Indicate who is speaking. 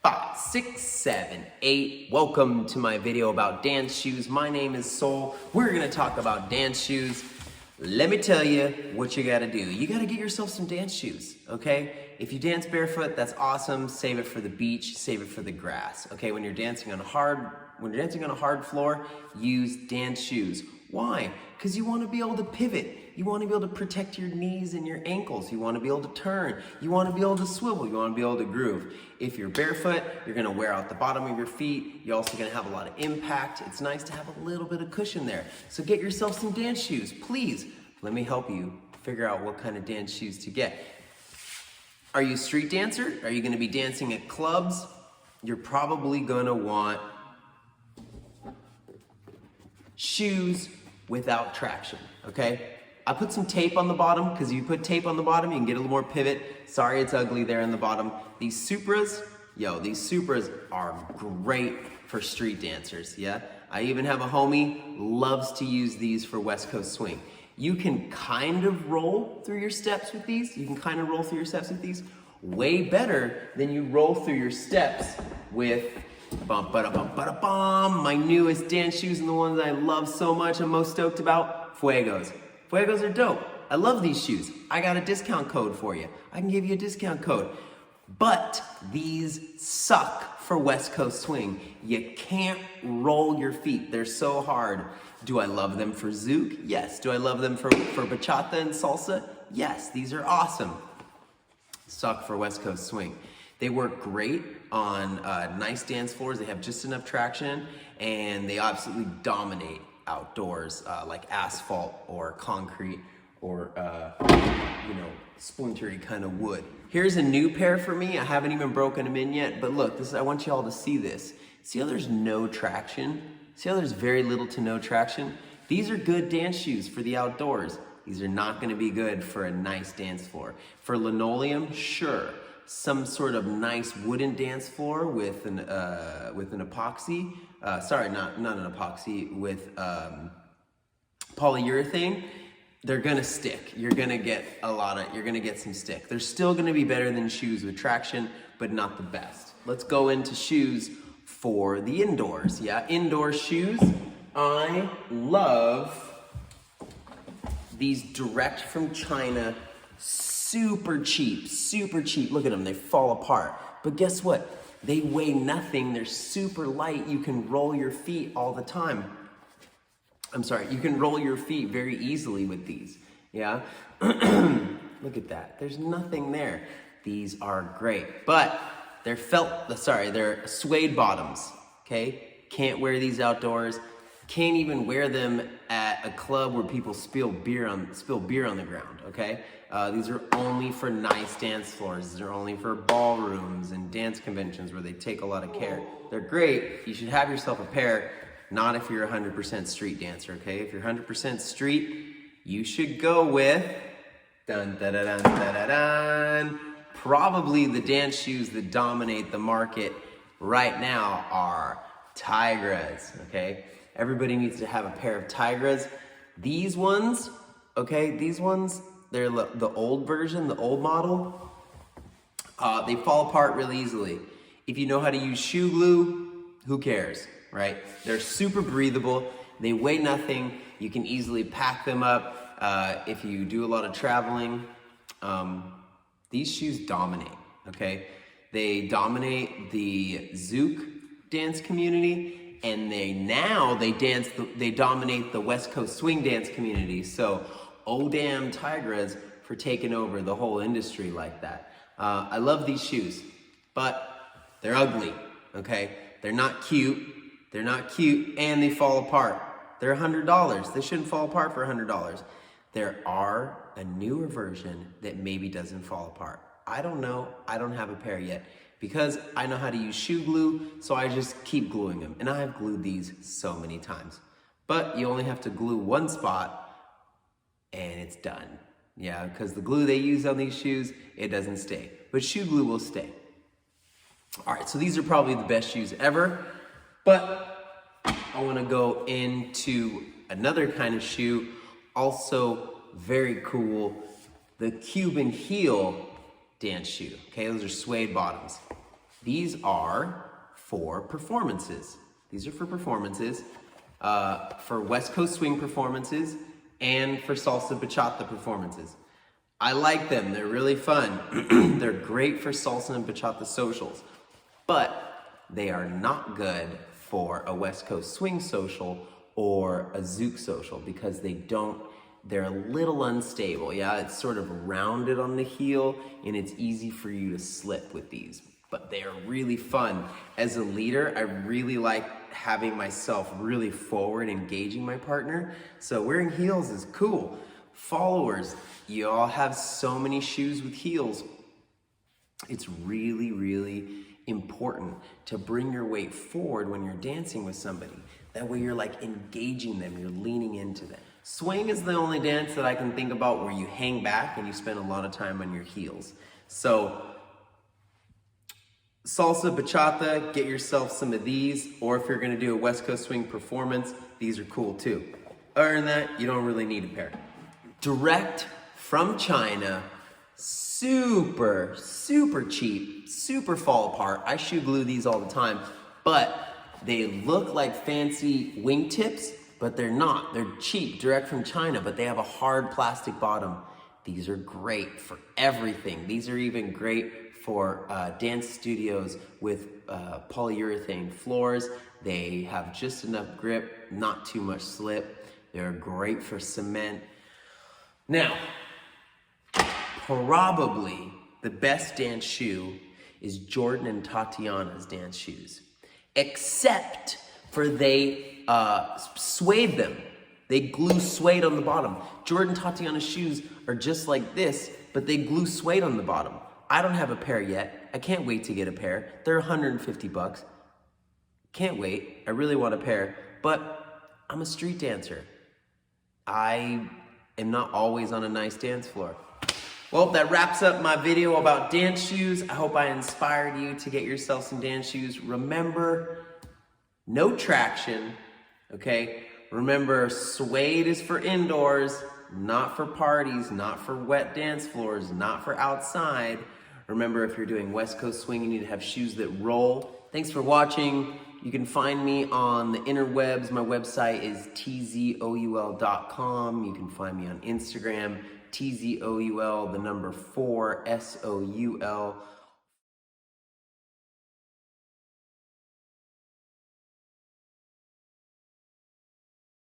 Speaker 1: 5, 6, 7, 8. Welcome to my video about dance shoes. My name is Soul. We're gonna talk about dance shoes. Let me tell you what you gotta do. You gotta get yourself some dance shoes, okay? If you dance barefoot, that's awesome. Save it for the beach, save it for the grass, okay? When you're dancing on a hard floor, use dance shoes. Why? Because you want to be able to pivot. You want to be able to protect your knees and your ankles. You want to be able to turn. You want to be able to swivel. You want to be able to groove. If you're barefoot, you're going to wear out the bottom of your feet. You're also going to have a lot of impact. It's nice to have a little bit of cushion there. So get yourself some dance shoes. Please, let me help you figure out what kind of dance shoes to get. Are you a street dancer? Are you going to be dancing at clubs? You're probably going to want shoes without traction, okay? I put some tape on the bottom because if you put tape on the bottom, you can get a little more pivot. Sorry, it's ugly there in the bottom. These Supras, these Supras are great for street dancers, yeah? I even have a homie, loves to use these for West Coast swing. You can kind of roll through your steps with these. Way better than you roll through your steps with my newest dance shoes and the ones I love so much, I'm most stoked about, Fuegos. Fuegos are dope. I love these shoes. I got a discount code for you. I can give you a discount code. But these suck for West Coast swing. You can't roll your feet. They're so hard. Do I love them for zouk? Yes. Do I love them for bachata and salsa? Yes. These are awesome. Suck for West Coast swing. They work great on nice dance floors. They have just enough traction, and they absolutely dominate outdoors, like asphalt or concrete or splintery kind of wood. Here's a new pair for me. I haven't even broken them in yet, but look, I want you all to see this. See how there's no traction? See how there's very little to no traction? These are good dance shoes for the outdoors. These are not going to be good for a nice dance floor. For linoleum, sure. Some sort of nice wooden dance floor with an epoxy. Sorry, not an epoxy, with polyurethane. They're gonna stick. You're gonna get some stick. They're still gonna be better than shoes with traction, but not the best. Let's go into shoes for the indoors. Yeah, indoor shoes. I love these direct from China. Super cheap. Look at them, they fall apart. But guess what? They weigh nothing, they're super light. You can roll your feet all the time. You can roll your feet very easily with these, yeah? Look at that, there's nothing there. These are great, but they're they're suede bottoms, okay? Can't wear these outdoors. Can't even wear them at a club where people spill beer on the ground, okay? These are only for nice dance floors. These are only for ballrooms and dance conventions where they take a lot of care. They're great. You should have yourself a pair, not if you're 100% street dancer, okay? If you're 100% street, you should go with, probably the dance shoes that dominate the market right now are Tigres, okay? Everybody needs to have a pair of Tigres. These ones, they're the old version, the old model. They fall apart really easily. If you know how to use shoe glue, who cares, right? They're super breathable. They weigh nothing. You can easily pack them up if you do a lot of traveling. These shoes dominate, okay? They dominate the zouk dance community. And they dominate the West Coast swing dance community. So, oh damn Tigres for taking over the whole industry like that. I love these shoes, but they're ugly, okay? They're not cute, and they fall apart. They're $100. They shouldn't fall apart for $100. There are a newer version that maybe doesn't fall apart. I don't know, I don't have a pair yet. Because I know how to use shoe glue, so I just keep gluing them. And I have glued these so many times. But you only have to glue one spot, and it's done. Yeah, because the glue they use on these shoes, it doesn't stay. But shoe glue will stay. All right, so these are probably the best shoes ever. But I want to go into another kind of shoe, also very cool, the Cuban heel dance shoe. Okay, those are suede bottoms. These are for performances. These are for performances, for West Coast swing performances and for salsa bachata performances. I like them, they're really fun. They're great for salsa and bachata socials, but they are not good for a West Coast swing social or a zouk social because they're a little unstable. Yeah, it's sort of rounded on the heel and it's easy for you to slip with these, but they are really fun. As a leader, I really like having myself really forward, engaging my partner. So wearing heels is cool. Followers, you all have so many shoes with heels. It's really, really important to bring your weight forward when you're dancing with somebody. That way you're like engaging them, you're leaning into them. Swing is the only dance that I can think about where you hang back and you spend a lot of time on your heels. So salsa, bachata, get yourself some of these, or if you're gonna do a West Coast swing performance, these are cool too. Other than that, you don't really need a pair. Direct from China, super, super cheap, super fall apart. I shoe glue these all the time, but they look like fancy wingtips, but they're not. They're cheap, direct from China, but they have a hard plastic bottom. These are great for everything. These are even great for dance studios with polyurethane floors. They have just enough grip, not too much slip. They're great for cement. Now, probably the best dance shoe is Jordan and Tatiana's dance shoes, except for they suede them. They glue suede on the bottom. Jordan Tatiana shoes are just like this, but they glue suede on the bottom. I don't have a pair yet. I can't wait to get a pair. They're 150 bucks. Can't wait. I really want a pair, but I'm a street dancer. I am not always on a nice dance floor. Well, that wraps up my video about dance shoes. I hope I inspired you to get yourself some dance shoes. Remember, no traction, okay? Remember, suede is for indoors, not for parties, not for wet dance floors, not for outside. Remember, if you're doing West Coast swing, you need to have shoes that roll. Thanks for watching. You can find me on the interwebs. My website is tzoul.com. You can find me on Instagram, TZOUL, the number 4, SOUL.